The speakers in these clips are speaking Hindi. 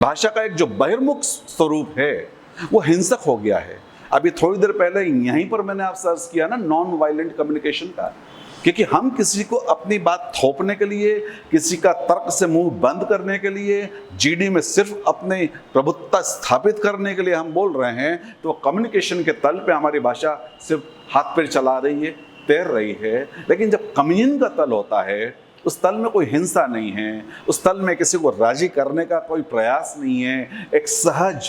भाषा का एक जो बहिर्मुख स्वरूप है वो हिंसक हो गया है। अभी थोड़ी देर पहले यहीं पर मैंने आपसे अर्ज किया ना, नॉन वायलेंट कम्युनिकेशन का, क्योंकि हम किसी को अपनी बात थोपने के लिए, किसी का तर्क से मुंह बंद करने के लिए, जीडी में सिर्फ अपने प्रभुत्ता स्थापित करने के लिए हम बोल रहे हैं, तो कम्युनिकेशन के तल पे हमारी भाषा सिर्फ हाथ पैर चला रही है, तैर रही है। लेकिन जब कम्युनियन का तल होता है, उस तल में कोई हिंसा नहीं है, उस तल में किसी को राजी करने का कोई प्रयास नहीं है, एक सहज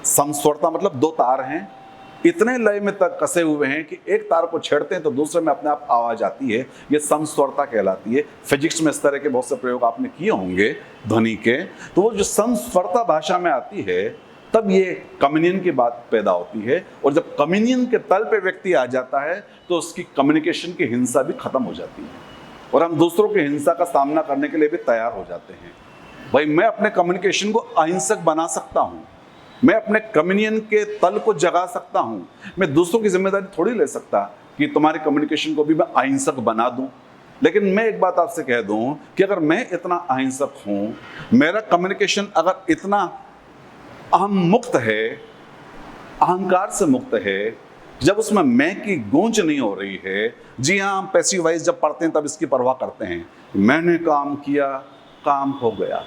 समस्वरता मतलब दो तार हैं, इतने लय में तक कसे हुए हैं कि एक तार को छेड़ते हैं तो दूसरे में अपने आप आवाज आती है, ये समस्वरता कहलाती है। फिजिक्स में इस तरह के बहुत से प्रयोग आपने किए होंगे ध्वनि के, तो वो जो समस्वरता भाषा में आती है तब ये कम्युनियन की बात पैदा होती है। और जब कम्युनियन के तल पे व्यक्ति आ जाता है तो उसकी कम्युनिकेशन की हिंसा भी खत्म हो जाती है और हम दूसरों की हिंसा का सामना करने के लिए भी तैयार हो जाते हैं। भाई, मैं अपने कम्युनिकेशन को अहिंसक बना सकता हूं, मैं अपने कम्युनियन के तल को जगा सकता हूं, मैं दूसरों की जिम्मेदारी थोड़ी ले सकता कि तुम्हारे कम्युनिकेशन को भी मैं अहिंसक बना दूं। लेकिन मैं एक बात आपसे कह दूं कि अगर मैं इतना अहिंसक हूं, मेरा कम्युनिकेशन अगर इतना अहम मुक्त है, अहंकार से मुक्त है, जब उसमें मैं की गूंज नहीं हो रही है। जी हाँ, हम पैसिव वॉइस जब पढ़ते हैं तब इसकी परवाह करते हैं, मैंने काम किया, काम हो गया।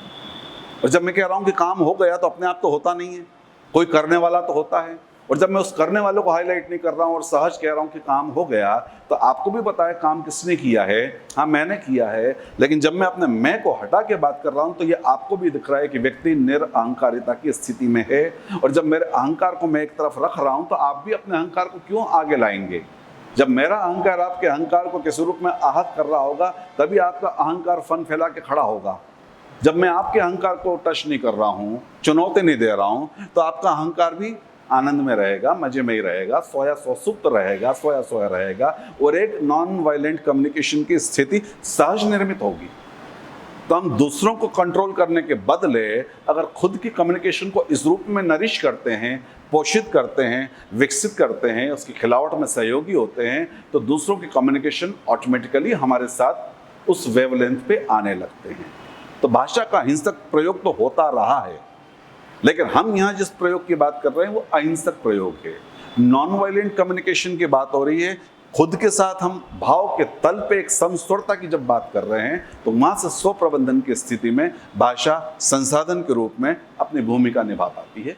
और जब मैं कह रहा हूं कि काम हो गया तो अपने आप तो होता नहीं है, कोई करने वाला तो होता है। और जब मैं उस करने वालों को हाईलाइट नहीं कर रहा हूं और सहज कह रहा हूं कि काम हो गया, तो आपको भी पता है काम किसने किया है। हाँ, मैंने किया है। लेकिन जब मैं अपने मैं को हटा के बात कर रहा हूं तो ये आपको भी दिख रहा है कि व्यक्ति निरअहंकारिता की स्थिति में है। और जब मेरे अहंकार को मैं एक तरफ रख रहा हूं तो आप भी अपने अहंकार को क्यों आगे लाएंगे। जब मेरा अहंकार आपके अहंकार को किसी रूप में आहत कर रहा होगा तभी आपका अहंकार फन फैला के खड़ा होगा। जब मैं आपके अहंकार को टच नहीं कर रहा हूं, चुनौती नहीं दे रहा हूं, तो आपका अहंकार भी आनंद में रहेगा, मजे में ही रहेगा, सोया सुप्त रहेगा, सोया रहेगा और एक नॉन वायलेंट कम्युनिकेशन की स्थिति सहज निर्मित होगी। तो हम दूसरों को कंट्रोल करने के बदले अगर खुद की कम्युनिकेशन को इस रूप में नरिश करते हैं, पोषित करते हैं, विकसित करते हैं, उसकी खिलावट में सहयोगी होते हैं, तो दूसरों की कम्युनिकेशन ऑटोमेटिकली हमारे साथ उस वेवलेंथ पे आने लगते हैं। तो भाषा का हिंसक प्रयोग तो होता रहा है, लेकिन हम यहाँ जिस प्रयोग की बात कर रहे हैं वो अहिंसक प्रयोग है। नॉन वायलेंट कम्युनिकेशन की बात हो रही है। खुद के साथ हम भाव के तल पे एक समस्वरता की जब बात कर रहे हैं तो वहां से स्व प्रबंधन की स्थिति में भाषा संसाधन के रूप में अपनी भूमिका निभा पाती है।